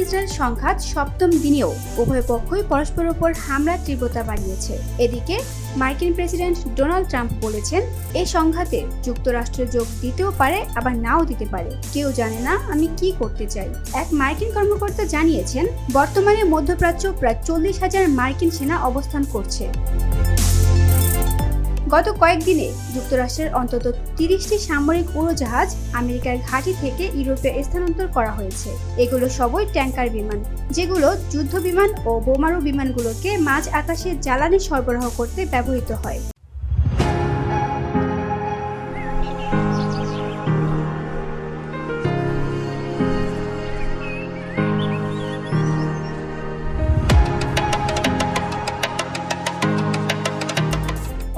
Israel সংঘাত সপ্তম দিনেও উভয় পক্ষই পরস্পরের উপর হামলার তীব্রতা বাড়িয়েছে। এদিকে মার্কিন প্রেসিডেন্ট ডোনাল্ড ট্রাম্প বলেছেন, এই সংঘাতে যুক্তরাষ্ট্র যোগ দিতেও পারে, আবার নাও দিতে পারে। কেউ জানে না আমি কি করতে চাই। এক মার্কিন কর্মকর্তা জানিয়েছেন, বর্তমানে মধ্যপ্রাচ্য প্রায় 40,000 মার্কিন সেনা অবস্থান করছে। গত কয়েকদিনে যুক্তরাষ্ট্রের অন্তত 30টি সামরিক উড়োজাহাজ আমেরিকার ঘাঁটি থেকে ইউরোপে স্থানান্তর করা হয়েছে। এগুলো সবই ট্যাঙ্কার বিমান, যেগুলো যুদ্ধ বিমান ও বোমারু বিমানগুলোকে মাঝ আকাশে জ্বালানি সরবরাহ করতে ব্যবহৃত হয়।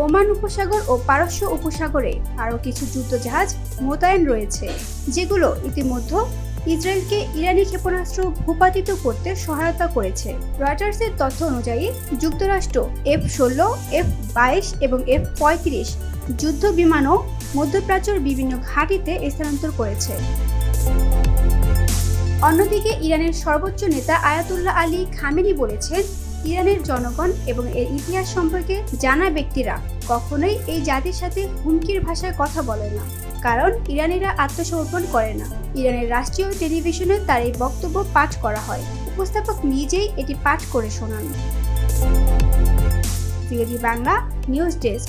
ওমান উপসাগর ও পারস্য উপসাগরে আরও কিছু যুদ্ধজাহাজ মোতায়েন রয়েছে, যেগুলো ইতিমধ্যে ইসরায়েলকে ইরানি ক্ষেপণাস্ত্র ভূপাতিত করতে সহায়তা করেছে। রয়টার্সের তথ্য অনুযায়ী যুক্তরাষ্ট্র F-16, F-22 এবং F-35 যুদ্ধ বিমানও মধ্যপ্রাচ্যের বিভিন্ন ঘাঁটিতে স্থানান্তর করেছে। অন্যদিকে ইরানের সর্বোচ্চ নেতা আয়াতুল্লাহ আলী খামেনি বলেছেন, ইরানের জনগণ এবং এর ইতিহাস সম্পর্কে জানা ব্যক্তিরা কখনোই এই জাতির সাথে হুমকির ভাষায় কথা বলে না, কারণ ইরানিরা আত্মসমর্পণ করে না। ইরানের রাষ্ট্রীয় টেলিভিশনে তার এই বক্তব্য পাঠ করা হয়। উপস্থাপক নিজেই এটি পাঠ করে শোনান। Bangla news desk.